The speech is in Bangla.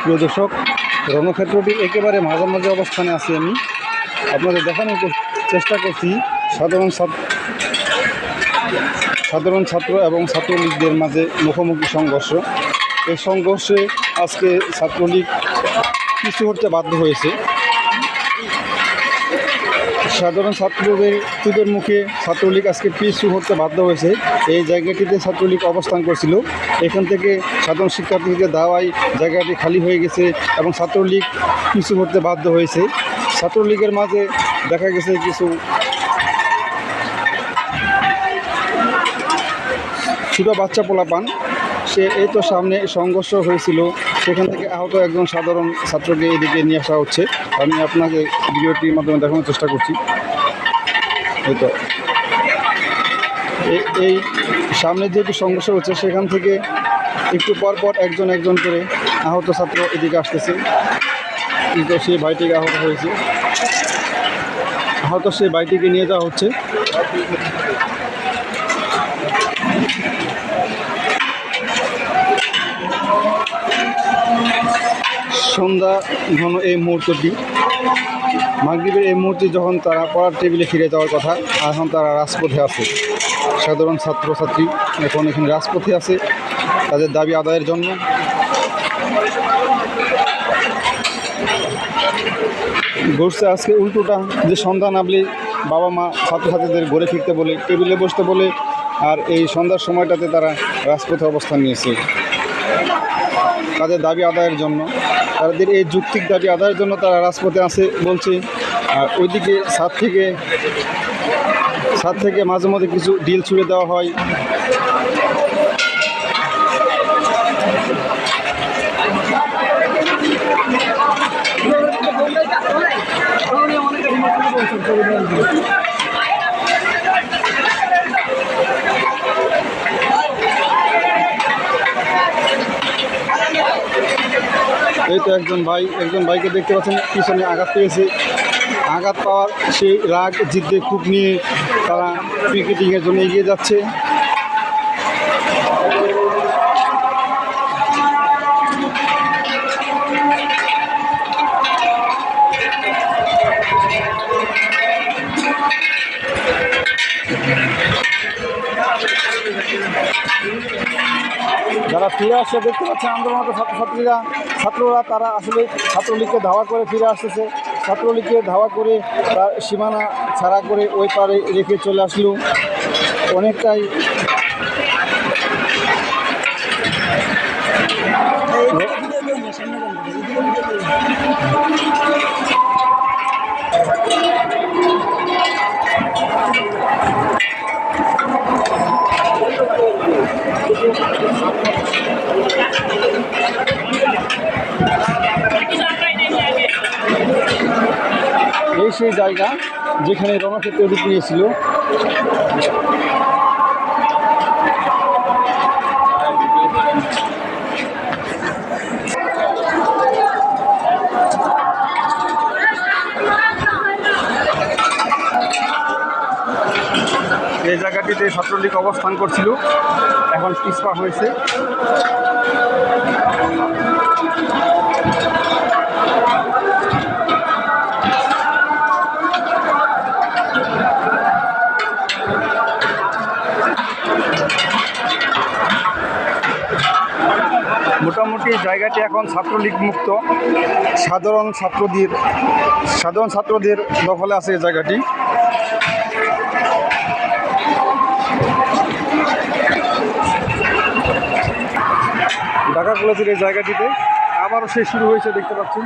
প্রিয় দর্শক, রণক্ষেত্রটির একেবারে মাঝামাঝি অবস্থানে আছি আমি। আপনাদের দেখানোর চেষ্টা করছি সাধারণ ছাত্র এবং ছাত্রলীগদের মাঝে মুখোমুখি সংঘর্ষ। এই সংঘর্ষে আজকে ছাত্রলীগ পিছু হতে বাধ্য হয়েছে। সাধারণ ছাত্রদের মুখে ছাত্রলীগ আজকে পিছু হতে বাধ্য হয়েছে। এই জায়গাটিতে ছাত্রলীগ অবস্থান করছিল। এখান থেকে সাধারণ শিক্ষার্থীদের দাওয়ায় জায়গাটি খালি হয়ে গেছে এবং ছাত্রলীগ পিছু হতে বাধ্য হয়েছে। ছাত্রলীগের মাঝে দেখা গেছে কিছু ছোটো বাচ্চা পোলাপান, সে এই তো সামনে সংঘর্ষ হয়েছিল, সেখান থেকে আহত একজন সাধারণ ছাত্রকে এদিকে নিয়ে আসা হচ্ছে। আমি আপনাকে ভিডিওটির মাধ্যমে দেখানোর চেষ্টা করছি। এই তো এই সামনে যেহেতু সংঘর্ষ হচ্ছে, সেখান থেকে একটু পর একজন করে আহত ছাত্র এদিকে আসতেছে। কিন্তু সেই ভাইটিকে আহত হয়েছে, আহত সেই ভাইটিকে নিয়ে যাওয়া হচ্ছে। সন্ধ্যা ঘন এই মুহূর্তটি, মাগরিবের এই মুহূর্তে যখন তারা পড়ার টেবিলে ফিরে যাওয়ার কথা, এখন তারা রাজপথে আছে। সাধারণ ছাত্রছাত্রী এখন এখানে রাজপথে আছে তাদের দাবি আদায়ের জন্য। ঘটছে আজকে উল্টোটা, যে সন্ধ্যা নামলে বাবা মা ছাত্রছাত্রীদের ঘরে ফিরতে বলে, টেবিলে বসতে বলে, আর এই সন্ধ্যার সময়টাতে তারা রাজপথে অবস্থান নিয়েছে তাদের দাবি আদায়ের জন্য। তাদের এই যৌক্তিক দাবি আদায়ের জন্য তারা রাজপথে আছে বলছে। আর ওইদিকে ছাদ থেকে মাঝে মধ্যে কিছু ডিল ছুড়ে দেওয়া হয়। এই তো একজন ভাইকে দেখতে পাচ্ছেন পিছনে আঘাত পেয়েছে। আঘাত পাওয়ার সেই রাগ জিদ্দের খুব নিয়ে তারা পিকেটিংয়ের জন্য এগিয়ে যাচ্ছে। যারা ফিরে আসছে দেখতে পাচ্ছেন আন্দোলনরত ছাত্ররা তারা আসলে ছাত্রলীগকে ধাওয়া করে ফিরে আসতেছে। ছাত্রলীগকে ধাওয়া করে তার সীমানা ছাড়া করে ওই পারে রেখে চলে আসলো। অনেকটাই এই সেই জায়গা যেখানে রণক্ষেত্র রূপ নিয়েছিল। এই জায়গাটিতে ছাত্রলীগ অবস্থান করছিল, এখন পিছপা হয়েছে। মোটামুটি জায়গাটি এখন ছাত্রলীগ মুক্ত, সাধারণ ছাত্রদের দখলে আছে এই জায়গাটি। ঢাকা কলেজের এই জায়গাটিতে আবারও শুরু হয়েছে দেখতে পাচ্ছেন।